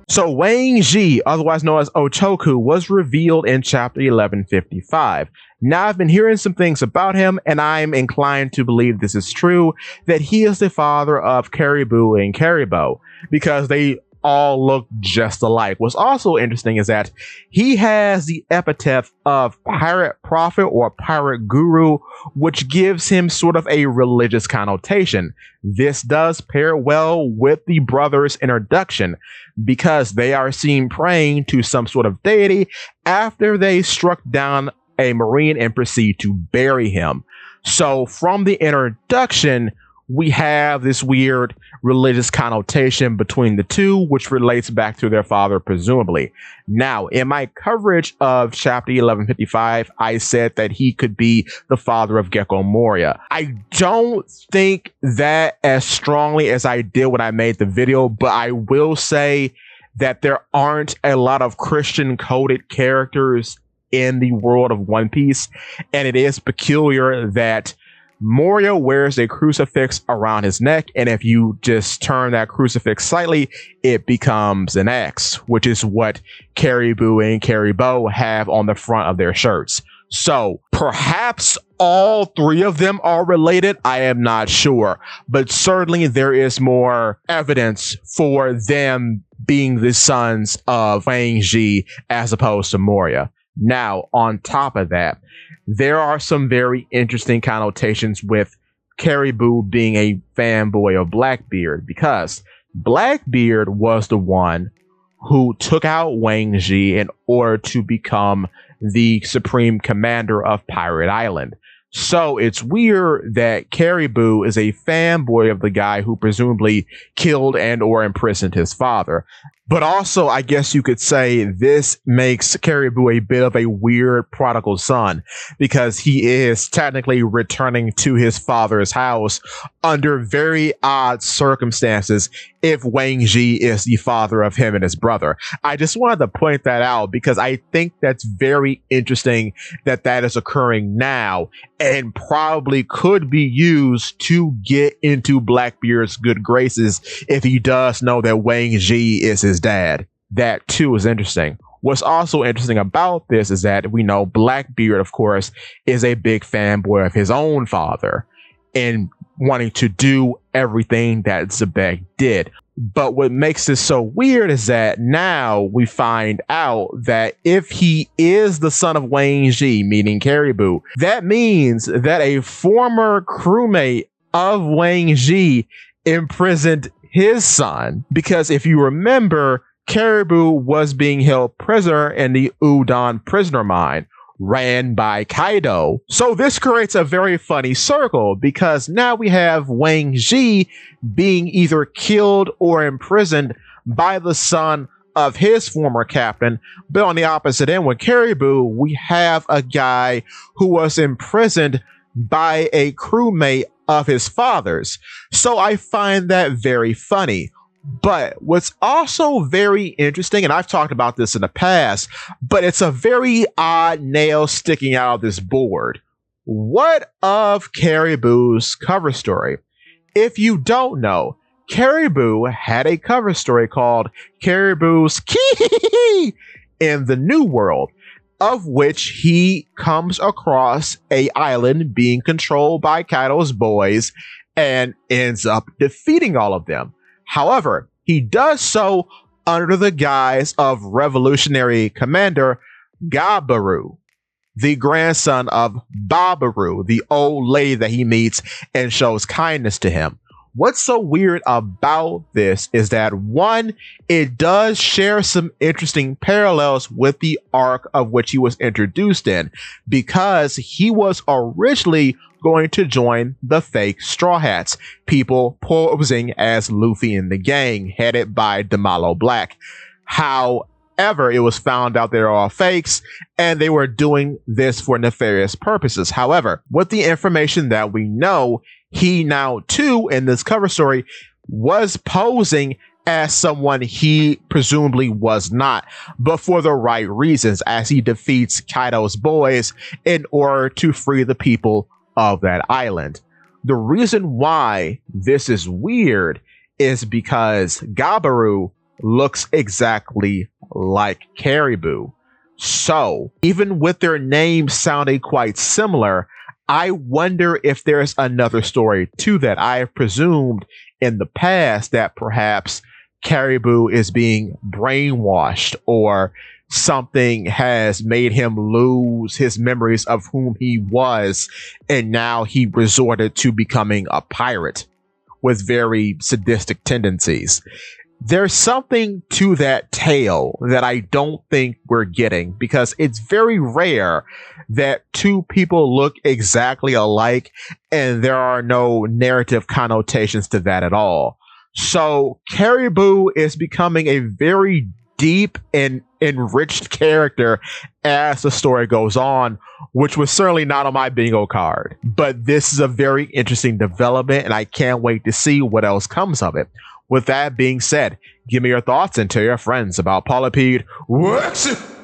So Wang Ji, otherwise known as Ochoku, was revealed in chapter 1155. Now I've been hearing some things about him, and I'm inclined to believe this is true, that he is the father of Caribou and Caribou, because they all look just alike. What's also interesting is that he has the epithet of pirate prophet or pirate guru, which gives him sort of a religious connotation. This does pair well with the brothers' introduction, because they are seen praying to some sort of deity after they struck down a marine and proceed to bury him. So from the introduction, we have this weird religious connotation between the two, which relates back to their father, presumably. Now, in my coverage of chapter 1155, I said that he could be the father of Gecko Moria. I don't think that as strongly as I did when I made the video, but I will say that there aren't a lot of Christian coded characters in the world of One Piece, and it is peculiar that Moria wears a crucifix around his neck, and if you just turn that crucifix slightly, it becomes an X, which is what Caribou and Caribou have on the front of their shirts. So perhaps all three of them are related. I am not sure, but certainly there is more evidence for them being the sons of Wang Ji as opposed to Moria. Now, on top of that, there are some very interesting connotations with Caribou being a fanboy of Blackbeard, because Blackbeard was the one who took out Wang Ji in order to become the supreme commander of Pirate Island. So it's weird that Caribou is a fanboy of the guy who presumably killed and or imprisoned his father. But also, I guess you could say this makes Caribou a bit of a weird prodigal son, because he is technically returning to his father's house under very odd circumstances if Wang Ji is the father of him and his brother. I just wanted to point that out because I think that's very interesting that that is occurring now and probably could be used to get into Blackbeard's good graces if he does know that Wang Ji is his dad. That too is interesting. What's also interesting about this is that we know Blackbeard, of course, is a big fanboy of his own father and wanting to do everything that Zebek did. But what makes this so weird is that now we find out that if he is the son of Wang Ji, meaning Caribou, that means that a former crewmate of Wang Ji imprisoned his son, because if you remember, Caribou was being held prisoner in the Udon prisoner mine ran by Kaido. So this creates a very funny circle, because now we have Wang Ji being either killed or imprisoned by the son of his former captain, but on the opposite end with Caribou, we have a guy who was imprisoned by a crewmate of his father's. So I find that very funny. But what's also very interesting, and I've talked about this in the past, but it's a very odd nail sticking out of this board. What of Caribou's cover story? If you don't know, Caribou had a cover story called Caribou's Key in the New World, of which he comes across a island being controlled by Kaido's boys and ends up defeating all of them. However, he does so under the guise of revolutionary commander Gabaru, the grandson of Babaru, the old lady that he meets and shows kindness to him. What's so weird about this is that, one, it does share some interesting parallels with the arc of which he was introduced in, because he was originally going to join the fake Straw Hats, people posing as Luffy and the gang, headed by Damalo Black. However, it was found out they're all fakes, and they were doing this for nefarious purposes. However, with the information that we know, he now too, in this cover story, was posing as someone he presumably was not, but for the right reasons, as he defeats Kaido's boys in order to free the people of that island. The reason why this is weird is because Gabaru looks exactly like Caribou. So, even with their names sounding quite similar, I wonder if there's another story to that. I have presumed in the past that perhaps Caribou is being brainwashed or something has made him lose his memories of whom he was, and now he resorted to becoming a pirate with very sadistic tendencies. There's something to that tale that I don't think we're getting, because it's very rare that two people look exactly alike and there are no narrative connotations to that at all. So Caribou is becoming a very deep and enriched character as the story goes on, which was certainly not on my bingo card. But this is a very interesting development, and I can't wait to see what else comes of it. With that being said, give me your thoughts and tell your friends about Polypede. What's